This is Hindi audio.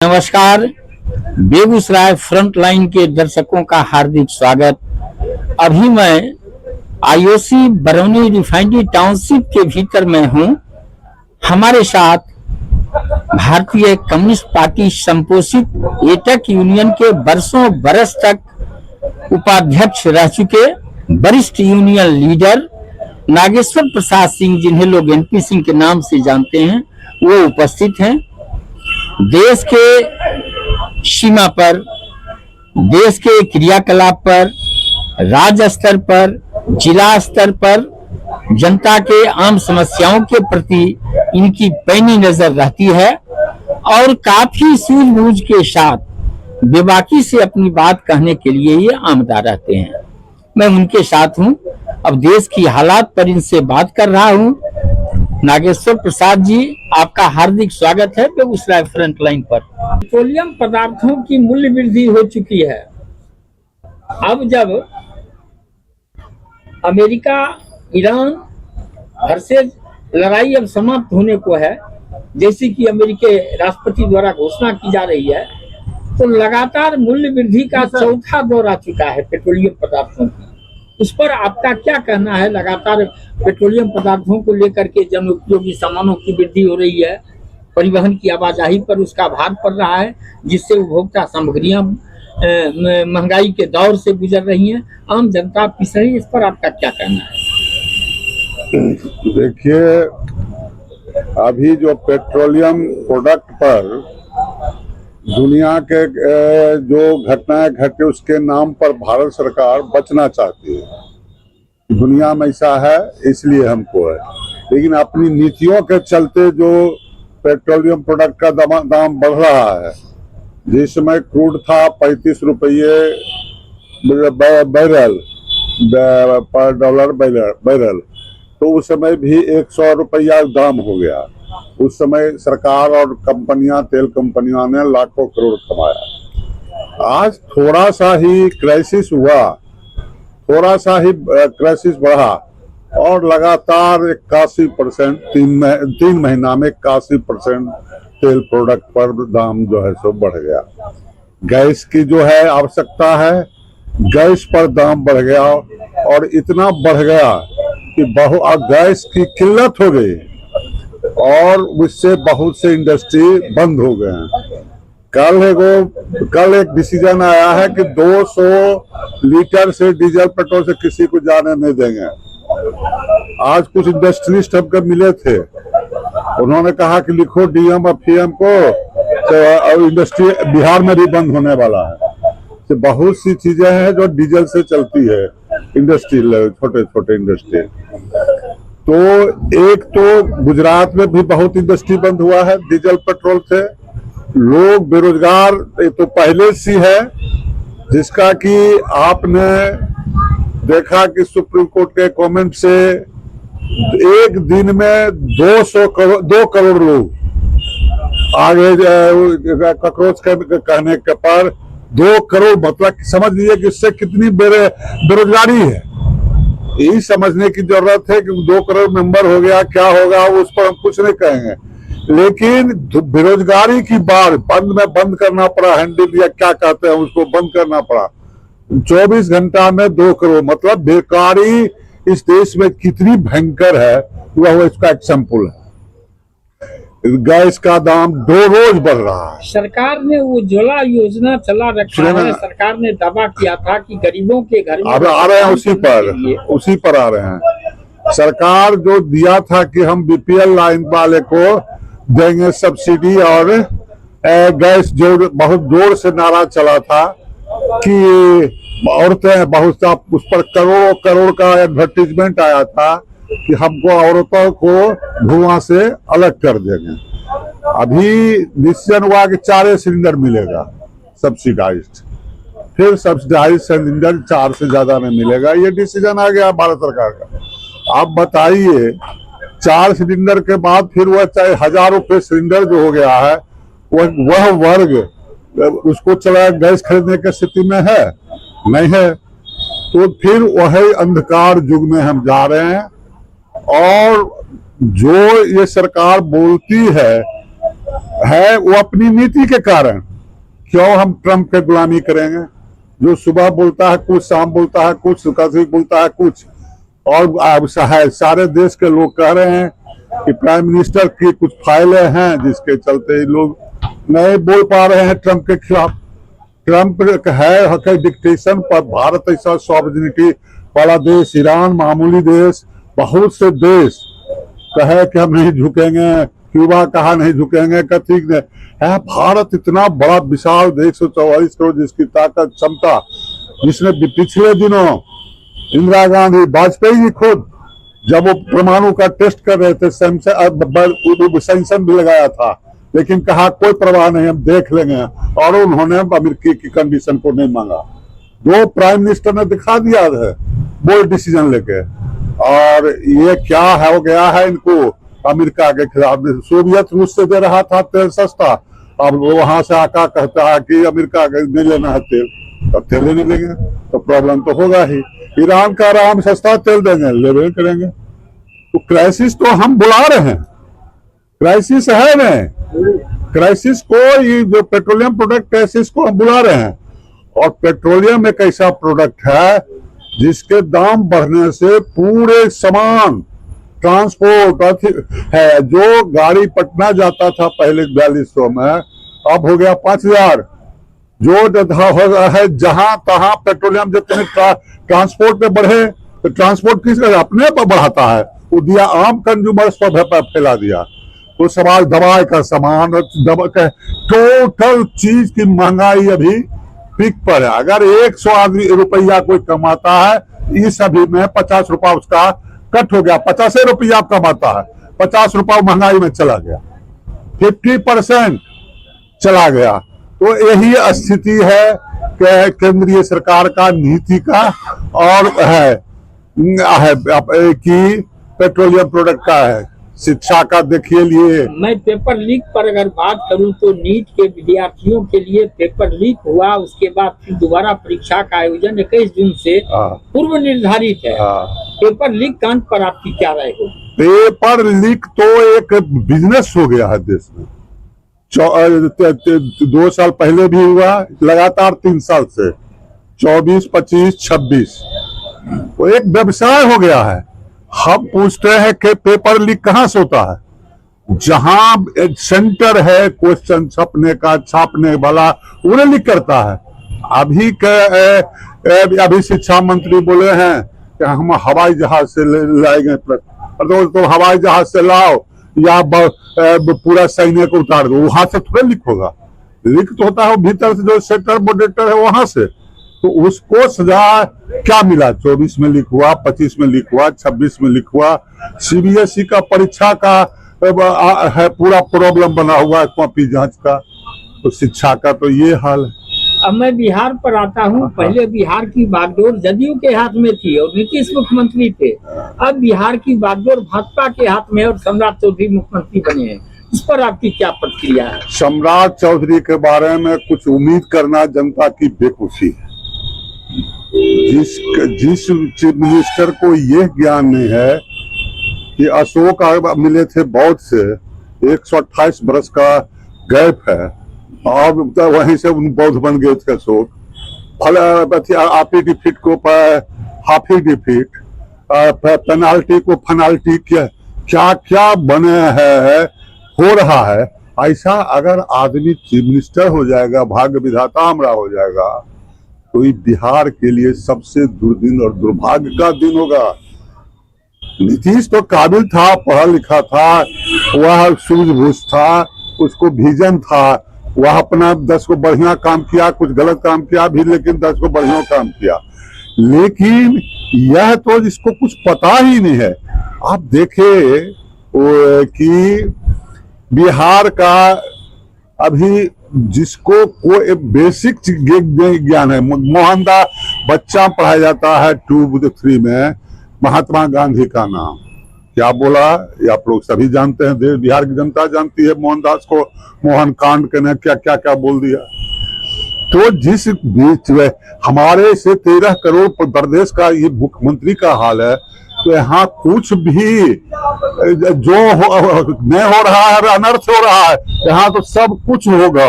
नमस्कार। बेगूसराय फ्रंट लाइन के दर्शकों का हार्दिक स्वागत। अभी मैं आईओसी बरौनी रिफाइनरी टाउनशिप के भीतर में हूं। हमारे साथ भारतीय कम्युनिस्ट पार्टी संपोषित एटक यूनियन के बरसों बरस तक उपाध्यक्ष रह चुके वरिष्ठ यूनियन लीडर नागेश्वर प्रसाद सिंह, जिन्हें लोग एनपी सिंह के नाम से जानते हैं, वो उपस्थित हैं। देश के सीमा पर, देश के क्रियाकलाप पर, राज्य स्तर पर, जिला स्तर पर जनता के आम समस्याओं के प्रति इनकी पैनी नजर रहती है और काफी सूझबूझ के साथ बेबाकी से अपनी बात कहने के लिए ये आमदा रहते हैं। मैं उनके साथ हूं। अब देश की हालात पर इनसे बात कर रहा हूं। नागेश्वर प्रसाद जी, आपका हार्दिक स्वागत है बेगूसराय फ्रंट लाइन पर। पेट्रोलियम पदार्थों की मूल्य वृद्धि हो चुकी है। अब जब अमेरिका ईरान वर्सेस लड़ाई अब समाप्त होने को है, जैसे कि अमेरिकी राष्ट्रपति द्वारा घोषणा की जा रही है, तो लगातार मूल्य वृद्धि का चौथा दौर आ चुका है पेट्रोलियम पदार्थों की। उस पर आपका क्या कहना है? लगातार पेट्रोलियम पदार्थों को लेकर के जन उपयोगी सामानों की वृद्धि हो रही है, परिवहन की आवाजाही पर उसका भार पड़ रहा है, जिससे उपभोक्ता सामग्रियां महंगाई के दौर से गुजर रही हैं, आम जनता पिस रही है। इस पर आपका क्या कहना है? देखिए, अभी जो पेट्रोलियम प्रोडक्ट पर दुनिया के जो घटनाएं घटे उसके नाम पर भारत सरकार बचना चाहती है। दुनिया में ऐसा है, इसलिए हमको है, लेकिन अपनी नीतियों के चलते जो पेट्रोलियम प्रोडक्ट का दाम बढ़ रहा है। जिस समय क्रूड था 35 रुपये बैरल पर डॉलर बैरल, तो उस समय भी 100 रुपया दाम हो गया। उस समय सरकार और कंपनियां, तेल कंपनियों ने लाखों करोड़ कमाया। आज थोड़ा सा ही क्राइसिस हुआ, थोड़ा सा ही क्राइसिस बढ़ा और लगातार 81% तीन महीना में 81% तेल प्रोडक्ट पर दाम जो है सो बढ़ गया। गैस की जो है आवश्यकता है, गैस पर दाम बढ़ गया और इतना बढ़ गया कि गैस की किल्लत हो गई और उससे बहुत से इंडस्ट्री बंद हो गए हैं। कल एक डिसीजन आया है कि 200 लीटर से डीजल पेट्रोल से किसी को जाने नहीं देंगे। आज कुछ इंडस्ट्रियलिस्ट हमको मिले थे, उन्होंने कहा कि लिखो डीएम और पीएम को, तो इंडस्ट्री बिहार में भी बंद होने वाला है। तो बहुत सी चीजें हैं जो डीजल से चलती है, इंडस्ट्री, छोटे छोटे इंडस्ट्री। तो एक तो गुजरात में भी बहुत इंडस्ट्री बंद हुआ है डीजल पेट्रोल से। लोग बेरोजगार तो पहले से है, जिसका कि आपने देखा कि सुप्रीम कोर्ट के कमेंट से एक दिन में 2 करोड़ लोग आगे कॉकरोच कहने के पर 2 करोड़, मतलब समझ लीजिए कि इससे कितनी बेरोजगारी है। यही समझने की जरूरत है कि 2 करोड़ मेंबर हो गया, क्या होगा उस पर हम कुछ नहीं कहेंगे, लेकिन बेरोजगारी की बात बंद करना पड़ा। हैंडल या क्या कहते हैं उसको बंद करना पड़ा। 24 घंटा में 2 करोड़, मतलब बेकारी इस देश में कितनी भयंकर है वह इसका एग्जाम्पल है। गैस का दाम रोज बढ़ रहा है। सरकार ने उज्ज्वला योजना चला रखा है। सरकार ने दावा किया था कि गरीबों के घर में, अब आ रहे हैं उसी पर आ रहे हैं। सरकार जो दिया था कि हम बीपीएल लाइन वाले को देंगे सब्सिडी, और गैस जो बहुत जोर से नारा चला था कि औरतें बहुत सा, उस पर करोड़ों करोड़ का एडवर्टीजमेंट आया था कि हमको औरतों को धुआं से अलग कर देंगे। अभी डिसीजन हुआ कि 4 सिलेंडर मिलेगा सब्सिडाइज्ड, फिर सब्सिडाइज्ड सिलेंडर 4 से ज्यादा में मिलेगा। ये डिसीजन आ गया भारत सरकार का। आप बताइए, 4 सिलेंडर के बाद फिर वह चाहे 1000 रुपये सिलेंडर जो हो गया है, वह वर्ग उसको चला गैस खरीदने की स्थिति में है नहीं है। तो फिर वही अंधकार युग में हम जा रहे हैं। और जो ये सरकार बोलती है है वो अपनी नीति के कारण। क्यों हम ट्रंप के गुलामी करेंगे? जो सुबह बोलता है कुछ, शाम बोलता है कुछ, कभी बोलता है कुछ। और अब सारे देश के लोग कह रहे हैं कि प्राइम मिनिस्टर की कुछ फाइलें हैं जिसके चलते लोग नहीं बोल पा रहे हैं ट्रंप के खिलाफ। ट्रंप है डिक्टेशन पर। भारत ऐसा सॉवरेनिटी वाला देश, ईरान मामूली देश, बहुत से देश कहे कि हम नहीं झुकेंगे, क्यूबा कहा नहीं झुकेंगे, ठीक नहीं है। भारत इतना बड़ा विशाल देश, 144 करोड़ जिसकी ताकत क्षमता, जिसने पिछले दिनों इंदिरा गांधी, वाजपेयी जी खुद जब वो परमाणु का टेस्ट कर रहे थे, सैंक्शन भी लगाया था, लेकिन कहा कोई परवाह नहीं, हम देख लेंगे। और उन्होंने अमेरिकी की कंडीशन को नहीं मांगा। दो प्राइम मिनिस्टर ने दिखा दिया है बोल्ड डिसीजन लेके। और ये क्या है हो गया है इनको अमेरिका के खिलाफ। सोवियत रूस से दे रहा था तेल सस्ता, अब वहां से आका कहता है कि अमेरिका नहीं लेना है तेल, अब तेल नहीं लेंगे तो प्रॉब्लम तो होगा ही। ईरान का आराम सस्ता तेल देंगे, लेवे करेंगे। तो क्राइसिस तो हम बुला रहे हैं, क्राइसिस है नहीं, क्राइसिस को, ये जो पेट्रोलियम प्रोडक्ट क्राइसिस को हम बुला रहे हैं। और पेट्रोलियम एक ऐसा प्रोडक्ट है जिसके दाम बढ़ने से पूरे सामान ट्रांसपोर्ट है। जो गाड़ी पटना जाता था पहले 4200 में, अब हो गया 5000। जो है जहां तहां पेट्रोलियम जितने ट्रांसपोर्ट में बढ़े, तो ट्रांसपोर्ट किस अपने पर बढ़ाता है, वो दिया आम कंज्यूमर्स पर फैला दिया। तो सवाल दवाई का सामान, टोटल चीज की महंगाई अभी पीक पर है। अगर 100 आदमी रुपया कोई कमाता है, इस अभी में 50 रुपया उसका कट हो गया, 50 रुपया कमाता है, 50 रुपया महंगाई में चला गया, 50% चला गया। तो यही स्थिति है केंद्रीय सरकार का नीति का और है कि पेट्रोलियम प्रोडक्ट का है। शिक्षा का देखिए लिए, मैं पेपर लीक पर अगर बात करूं तो नीट के विद्यार्थियों के लिए पेपर लीक हुआ, उसके बाद फिर दोबारा परीक्षा का आयोजन 21 जून से पूर्व निर्धारित है। पेपर लीक कांड पर आपकी क्या राय हो? पेपर लीक तो एक बिजनेस हो गया है देश में। 2 साल पहले भी हुआ, लगातार 3 साल से 24, 25, 26 वो एक व्यवसाय हो गया है। हम पूछते हैं कि पेपर लीक कहां से होता है? जहां सेंटर है क्वेश्चन छापने वाला, उन्हें लीक करता है। अभी शिक्षा मंत्री बोले हैं कि हम हवाई जहाज से लाएंगे, तो हवाई जहाज से लाओ या पूरा सैन्य को उतार दो, वहां से थोड़ा लीक होगा। लीक तो होता है भीतर से, जो सेंटर मॉडरेटर है वहां से। तो उसको सजा क्या मिला? 24 में लीक हुआ, 25 में लीक हुआ, 26 में लीक हुआ। सीबीएसई का परीक्षा का है पूरा प्रॉब्लम बना हुआ है, कॉपी जांच का। तो शिक्षा का तो ये हाल है। अब मैं बिहार पर आता हूँ। पहले बिहार की बागडोर जदयू के हाथ में थी और नीतीश मुख्यमंत्री थे। अब बिहार की बागडोर भाजपा के हाथ में और सम्राट चौधरी मुख्यमंत्री बने हैं। इस पर आपकी क्या प्रतिक्रिया है? सम्राट चौधरी के बारे में कुछ उम्मीद करना जनता की बेवकूफी है। जिस चीफ मिनिस्टर को यह ज्ञान नहीं है कि अशोक मिले थे बौद्ध से, 128 बरस का गैप है, और वहीं से उन बौद्ध बन गए थे अशोक। आपी डिफीट को हाफी डिफीट, पेनाल्टी को फनाल्टी, क्या क्या बने है, हो रहा है। ऐसा अगर आदमी चीफ मिनिस्टर हो जाएगा, भाग्य विधाता हमरा हो जाएगा, तो ये बिहार के लिए सबसे दुर्दिन और दुर्भाग्य का दिन होगा। नीतीश तो काबिल था, पढ़ा लिखा था, वह सूझबूझ था, उसको विजन था, वह अपना 10 को बढ़िया काम किया, कुछ गलत काम किया भी, लेकिन 10 को बढ़िया काम किया। लेकिन यह तो जिसको कुछ पता ही नहीं है। आप देखे कि बिहार का अभी जिसको कोई बेसिक ज्ञान है, मोहनदास बच्चा पढ़ाया जाता है 2-3 में, महात्मा गांधी का नाम क्या बोला ये आप लोग सभी जानते हैं, देश बिहार की जनता जानती है। मोहनदास को मोहन कांड के ने क्या क्या क्या बोल दिया। तो जिस बीच में हमारे से 13 करोड़ प्रदेश का ये मुख्यमंत्री का हाल है तो यहाँ कुछ भी जो नहीं हो रहा है, अनर्थ हो रहा है, यहाँ तो सब कुछ होगा।